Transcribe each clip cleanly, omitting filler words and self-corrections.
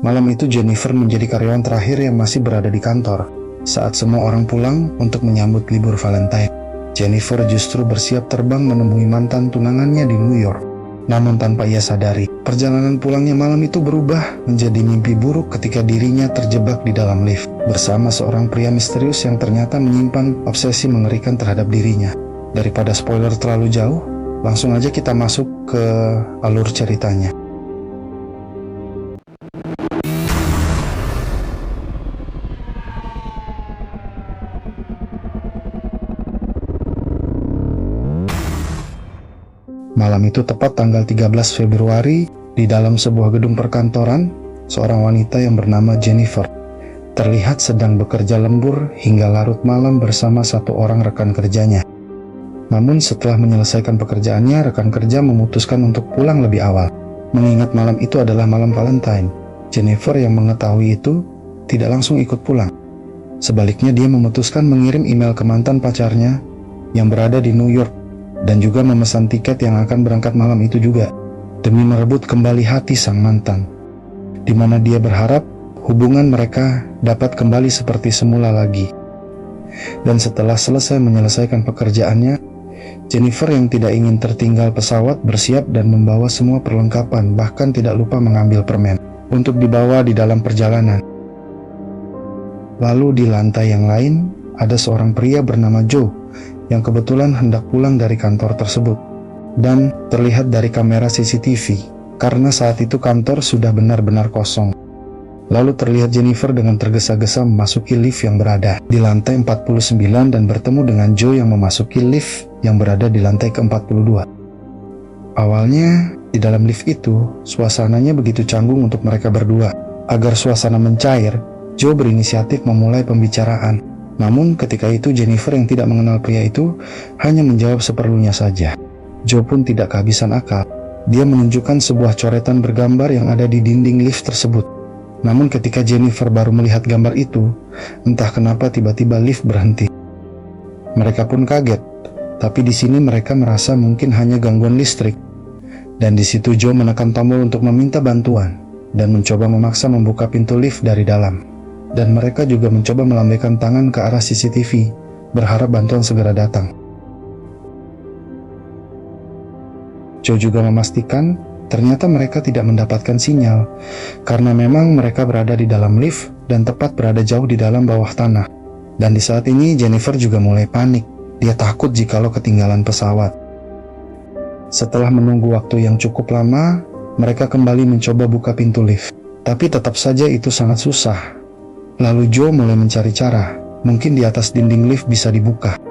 Malam itu Jennifer menjadi karyawan terakhir yang masih berada di kantor. Saat semua orang pulang untuk menyambut libur Valentine, Jennifer justru bersiap terbang menemui mantan tunangannya di New York. Namun tanpa ia sadari, perjalanan pulangnya malam itu berubah menjadi mimpi buruk ketika dirinya terjebak di dalam lift bersama seorang pria misterius yang ternyata menyimpan obsesi mengerikan terhadap dirinya. Daripada spoiler terlalu jauh, langsung aja kita masuk ke alur ceritanya. Malam itu tepat tanggal 13 Februari, di dalam sebuah gedung perkantoran, seorang wanita yang bernama Jennifer terlihat sedang bekerja lembur hingga larut malam bersama satu orang rekan kerjanya. Namun setelah menyelesaikan pekerjaannya, rekan kerja memutuskan untuk pulang lebih awal. Mengingat malam itu adalah malam Valentine, Jennifer yang mengetahui itu tidak langsung ikut pulang. Sebaliknya dia memutuskan mengirim email ke mantan pacarnya yang berada di New York dan juga memesan tiket yang akan berangkat malam itu juga, demi merebut kembali hati sang mantan, di mana dia berharap hubungan mereka dapat kembali seperti semula lagi. Dan setelah selesai menyelesaikan pekerjaannya, Jennifer yang tidak ingin tertinggal pesawat bersiap dan membawa semua perlengkapan, bahkan tidak lupa mengambil permen untuk dibawa di dalam perjalanan. Lalu di lantai yang lain, ada seorang pria bernama Joe yang kebetulan hendak pulang dari kantor tersebut. Dan terlihat dari kamera CCTV, karena saat itu kantor sudah benar-benar kosong. Lalu terlihat Jennifer dengan tergesa-gesa memasuki lift yang berada di lantai 49 dan bertemu dengan Joe yang memasuki lift yang berada di lantai ke-42. Awalnya, di dalam lift itu, suasananya begitu canggung untuk mereka berdua. Agar suasana mencair, Joe berinisiatif memulai pembicaraan. Namun ketika itu Jennifer yang tidak mengenal pria itu hanya menjawab seperlunya saja. Joe pun tidak kehabisan akal. Dia menunjukkan sebuah coretan bergambar yang ada di dinding lift tersebut. Namun ketika Jennifer baru melihat gambar itu, entah kenapa tiba-tiba lift berhenti. Mereka pun kaget, tapi di sini mereka merasa mungkin hanya gangguan listrik. Dan di situ Joe menekan tombol untuk meminta bantuan dan mencoba memaksa membuka pintu lift dari dalam. Dan mereka juga mencoba melambaikan tangan ke arah CCTV, berharap bantuan segera datang. Joe juga memastikan ternyata mereka tidak mendapatkan sinyal, karena memang mereka berada di dalam lift dan tepat berada jauh di dalam bawah tanah. Dan di saat ini Jennifer juga mulai panik, dia takut jikalau ketinggalan pesawat. Setelah menunggu waktu yang cukup lama, mereka kembali mencoba buka pintu lift, tapi tetap saja itu sangat susah. Lalu Joe mulai mencari cara, mungkin di atas dinding lift bisa dibuka.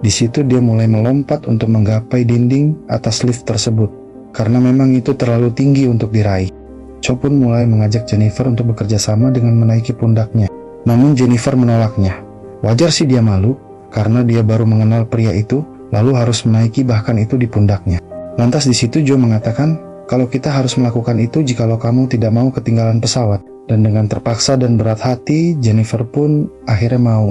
Di situ dia mulai melompat untuk menggapai dinding atas lift tersebut, karena memang itu terlalu tinggi untuk diraih. Joe pun mulai mengajak Jennifer untuk bekerja sama dengan menaiki pundaknya. Namun Jennifer menolaknya. Wajar sih dia malu, karena dia baru mengenal pria itu, lalu harus menaiki bahkan itu di pundaknya. Lantas di situ Joe mengatakan, kalau kita harus melakukan itu jikalau kamu tidak mau ketinggalan pesawat. Dan dengan terpaksa dan berat hati, Jennifer pun akhirnya mau.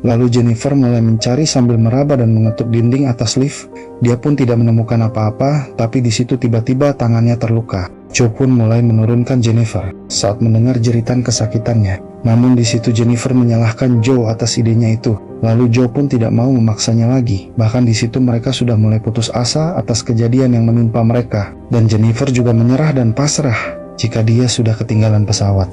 Lalu Jennifer mulai mencari sambil meraba dan mengetuk dinding atas lift. Dia pun tidak menemukan apa-apa, tapi di situ tiba-tiba tangannya terluka. Joe pun mulai menurunkan Jennifer saat mendengar jeritan kesakitannya. Namun di situ Jennifer menyalahkan Joe atas idenya itu. Lalu Joe pun tidak mau memaksanya lagi. Bahkan di situ mereka sudah mulai putus asa atas kejadian yang menimpa mereka. Dan Jennifer juga menyerah dan pasrah jika dia sudah ketinggalan pesawat.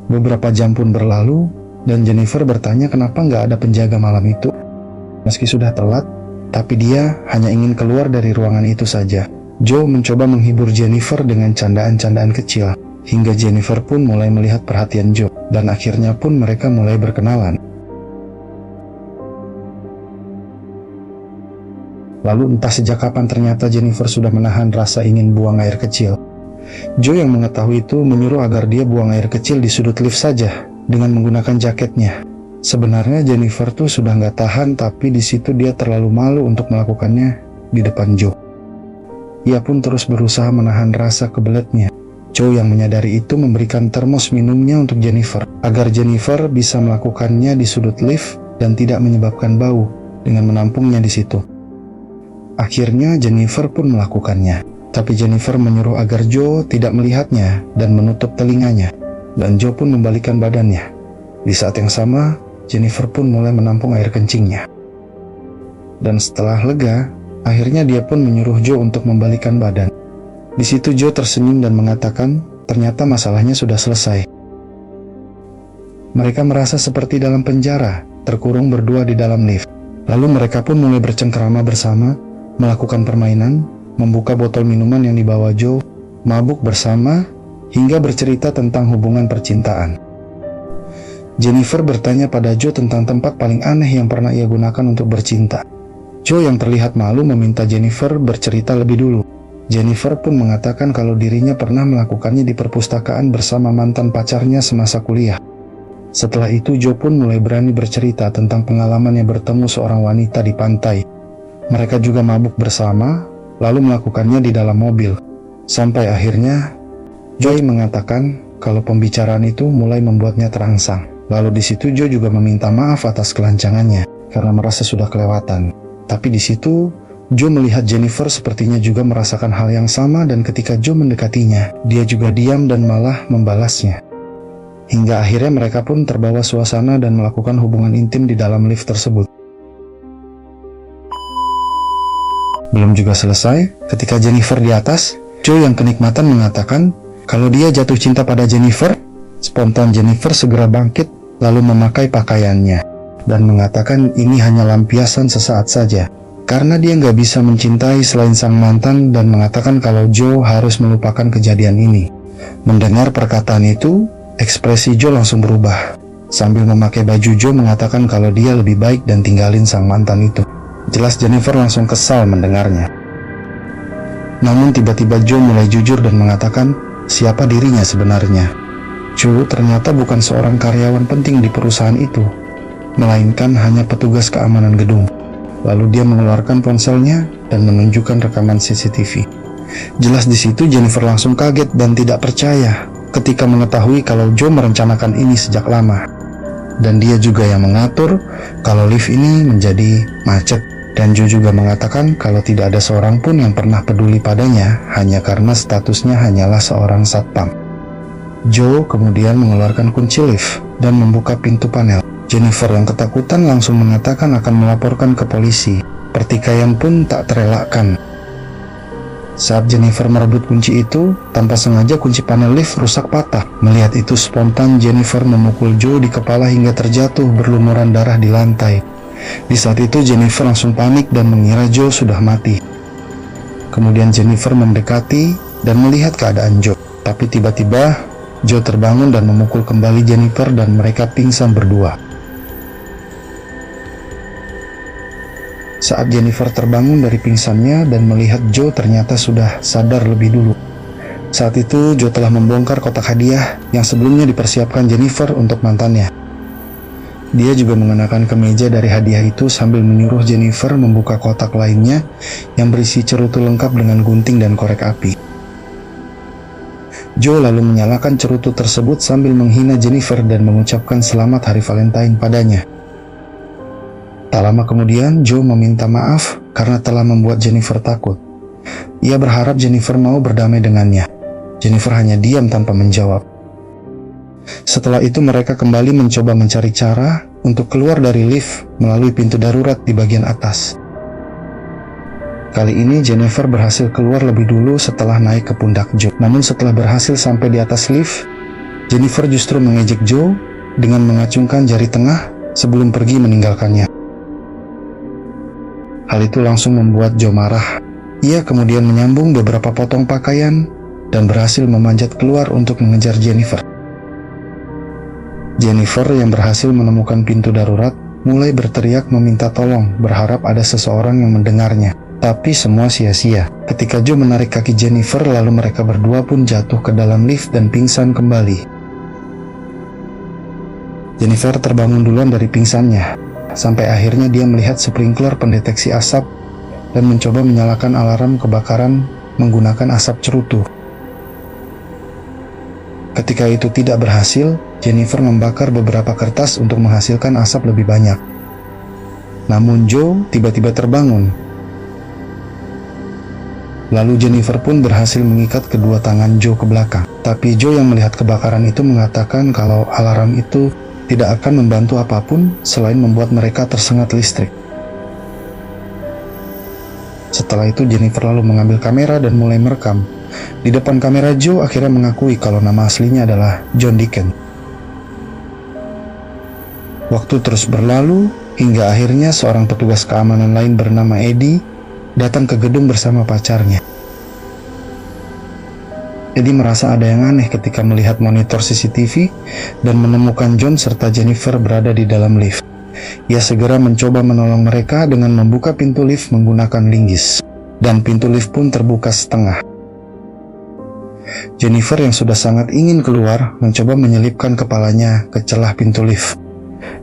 Beberapa jam pun berlalu, dan Jennifer bertanya kenapa nggak ada penjaga malam itu. Meski sudah telat, tapi dia hanya ingin keluar dari ruangan itu saja. Joe mencoba menghibur Jennifer dengan candaan-candaan kecil, hingga Jennifer pun mulai melihat perhatian Joe, dan akhirnya pun mereka mulai berkenalan. Lalu entah sejak kapan ternyata Jennifer sudah menahan rasa ingin buang air kecil. Joe yang mengetahui itu menyuruh agar dia buang air kecil di sudut lift saja dengan menggunakan jaketnya. Sebenarnya Jennifer tuh sudah nggak tahan, tapi di situ dia terlalu malu untuk melakukannya di depan Joe. Ia pun terus berusaha menahan rasa kebeletnya. Joe yang menyadari itu memberikan termos minumnya untuk Jennifer, agar Jennifer bisa melakukannya di sudut lift dan tidak menyebabkan bau dengan menampungnya di situ. Akhirnya Jennifer pun melakukannya. Tapi Jennifer menyuruh agar Joe tidak melihatnya dan menutup telinganya. Dan Joe pun membalikkan badannya. Di saat yang sama, Jennifer pun mulai menampung air kencingnya. Dan setelah lega, akhirnya dia pun menyuruh Joe untuk membalikkan badan. Di situ Joe tersenyum dan mengatakan, ternyata masalahnya sudah selesai. Mereka merasa seperti dalam penjara, terkurung berdua di dalam lift. Lalu mereka pun mulai bercengkerama bersama, melakukan permainan, membuka botol minuman yang dibawa Joe, mabuk bersama, hingga bercerita tentang hubungan percintaan. Jennifer bertanya pada Joe tentang tempat paling aneh yang pernah ia gunakan untuk bercinta. Joe yang terlihat malu meminta Jennifer bercerita lebih dulu. Jennifer pun mengatakan kalau dirinya pernah melakukannya di perpustakaan bersama mantan pacarnya semasa kuliah. Setelah itu Joe pun mulai berani bercerita tentang pengalamannya bertemu seorang wanita di pantai. Mereka juga mabuk bersama, lalu melakukannya di dalam mobil. Sampai akhirnya, Joe mengatakan kalau pembicaraan itu mulai membuatnya terangsang. Lalu di situ Joe juga meminta maaf atas kelancangannya karena merasa sudah kelewatan. Tapi di situ Joe melihat Jennifer sepertinya juga merasakan hal yang sama, dan ketika Joe mendekatinya, dia juga diam dan malah membalasnya. Hingga akhirnya mereka pun terbawa suasana dan melakukan hubungan intim di dalam lift tersebut. Belum juga selesai, ketika Jennifer di atas, Joe yang kenikmatan mengatakan kalau dia jatuh cinta pada Jennifer. Spontan Jennifer segera bangkit lalu memakai pakaiannya dan mengatakan ini hanya lampiasan sesaat saja, karena dia nggak bisa mencintai selain sang mantan, dan mengatakan kalau Joe harus melupakan kejadian ini. Mendengar perkataan itu, ekspresi Joe langsung berubah. Sambil memakai baju, Joe mengatakan kalau dia lebih baik dan tinggalin sang mantan itu. Jelas Jennifer langsung kesal mendengarnya. Namun tiba-tiba Joe mulai jujur dan mengatakan siapa dirinya sebenarnya. Joe ternyata bukan seorang karyawan penting di perusahaan itu, melainkan hanya petugas keamanan gedung. Lalu dia mengeluarkan ponselnya dan menunjukkan rekaman CCTV. Jelas di situ Jennifer langsung kaget dan tidak percaya ketika mengetahui kalau Joe merencanakan ini sejak lama. Dan dia juga yang mengatur kalau lift ini menjadi macet. Dan Joe juga mengatakan kalau tidak ada seorang pun yang pernah peduli padanya hanya karena statusnya hanyalah seorang satpam. Joe kemudian mengeluarkan kunci lift dan membuka pintu panel. Jennifer yang ketakutan langsung mengatakan akan melaporkan ke polisi. Pertikaian pun tak terelakkan. Saat Jennifer merebut kunci itu, tanpa sengaja kunci panel lift rusak patah. Melihat itu spontan Jennifer memukul Joe di kepala hingga terjatuh berlumuran darah di lantai. Di saat itu Jennifer langsung panik dan mengira Joe sudah mati. Kemudian Jennifer mendekati dan melihat keadaan Joe. Tapi tiba-tiba Joe terbangun dan memukul kembali Jennifer dan mereka pingsan berdua. Saat Jennifer terbangun dari pingsannya dan melihat Joe ternyata sudah sadar lebih dulu. Saat itu Joe telah membongkar kotak hadiah yang sebelumnya dipersiapkan Jennifer untuk mantannya. Dia juga mengenakan kemeja dari hadiah itu sambil menyuruh Jennifer membuka kotak lainnya yang berisi cerutu lengkap dengan gunting dan korek api. Joe lalu menyalakan cerutu tersebut sambil menghina Jennifer dan mengucapkan selamat hari Valentine padanya. Tak lama kemudian, Joe meminta maaf karena telah membuat Jennifer takut. Ia berharap Jennifer mau berdamai dengannya. Jennifer hanya diam tanpa menjawab. Setelah itu mereka kembali mencoba mencari cara untuk keluar dari lift melalui pintu darurat di bagian atas. Kali ini Jennifer berhasil keluar lebih dulu setelah naik ke pundak Joe. Namun setelah berhasil sampai di atas lift, Jennifer justru mengejek Joe dengan mengacungkan jari tengah sebelum pergi meninggalkannya. Hal itu langsung membuat Joe marah. Ia kemudian menyambung beberapa potong pakaian dan berhasil memanjat keluar untuk mengejar Jennifer. Jennifer yang berhasil menemukan pintu darurat mulai berteriak meminta tolong, berharap ada seseorang yang mendengarnya. Tapi semua sia-sia. Ketika Joe menarik kaki Jennifer, lalu mereka berdua pun jatuh ke dalam lift dan pingsan kembali. Jennifer terbangun duluan dari pingsannya, sampai akhirnya dia melihat sprinkler pendeteksi asap dan mencoba menyalakan alarm kebakaran menggunakan asap cerutu. Ketika itu tidak berhasil, Jennifer membakar beberapa kertas untuk menghasilkan asap lebih banyak. Namun Joe tiba-tiba terbangun. Lalu Jennifer pun berhasil mengikat kedua tangan Joe ke belakang. Tapi Joe yang melihat kebakaran itu mengatakan kalau alarm itu tidak akan membantu apapun selain membuat mereka tersengat listrik. Setelah itu Jennifer lalu mengambil kamera dan mulai merekam. Di depan kamera Joe akhirnya mengakui kalau nama aslinya adalah John Deacon. Waktu terus berlalu hingga akhirnya seorang petugas keamanan lain bernama Eddie datang ke gedung bersama pacarnya. Eddie merasa ada yang aneh ketika melihat monitor CCTV dan menemukan John serta Jennifer berada di dalam lift. Ia segera mencoba menolong mereka dengan membuka pintu lift menggunakan linggis, dan pintu lift pun terbuka setengah. Jennifer yang sudah sangat ingin keluar mencoba menyelipkan kepalanya ke celah pintu lift.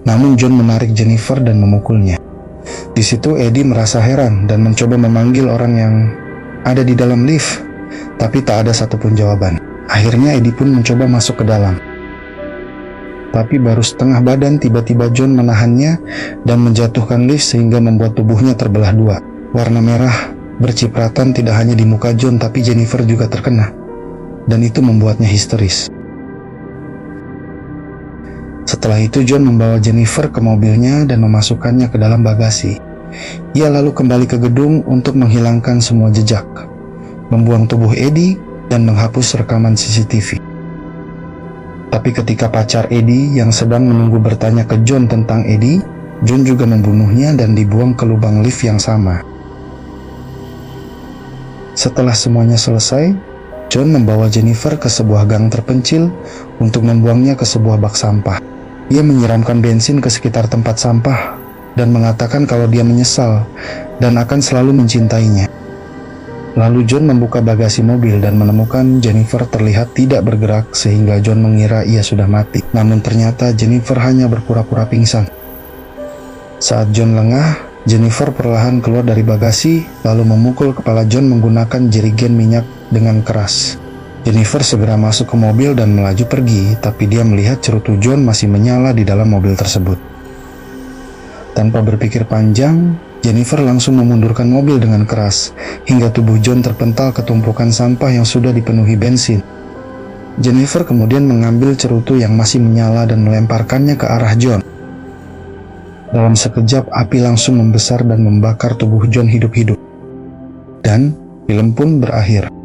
Namun John menarik Jennifer dan memukulnya. Di situ Eddie merasa heran dan mencoba memanggil orang yang ada di dalam lift, tapi tak ada satupun jawaban. Akhirnya Eddie pun mencoba masuk ke dalam. Tapi baru setengah badan tiba-tiba John menahannya dan menjatuhkan lift sehingga membuat tubuhnya terbelah dua. Warna merah bercipratan tidak hanya di muka John tapi Jennifer juga terkena, dan itu membuatnya histeris. Setelah itu John membawa Jennifer ke mobilnya dan memasukkannya ke dalam bagasi. Ia lalu kembali ke gedung untuk menghilangkan semua jejak, membuang tubuh Eddie dan menghapus rekaman CCTV. Tapi ketika pacar Eddie yang sedang menunggu bertanya ke John tentang Eddie, John juga membunuhnya dan dibuang ke lubang lift yang sama. Setelah semuanya selesai, John membawa Jennifer ke sebuah gang terpencil untuk membuangnya ke sebuah bak sampah. Ia menyiramkan bensin ke sekitar tempat sampah dan mengatakan kalau dia menyesal dan akan selalu mencintainya. Lalu John membuka bagasi mobil dan menemukan Jennifer terlihat tidak bergerak sehingga John mengira ia sudah mati. Namun ternyata Jennifer hanya berpura-pura pingsan. Saat John lengah, Jennifer perlahan keluar dari bagasi lalu memukul kepala John menggunakan jerigen minyak dengan keras. Jennifer segera masuk ke mobil dan melaju pergi, tapi dia melihat cerutu John masih menyala di dalam mobil tersebut. Tanpa berpikir panjang, Jennifer langsung memundurkan mobil dengan keras, hingga tubuh John terpental ke tumpukan sampah yang sudah dipenuhi bensin. Jennifer kemudian mengambil cerutu yang masih menyala dan melemparkannya ke arah John. Dalam sekejap, api langsung membesar dan membakar tubuh John hidup-hidup. Dan film pun berakhir.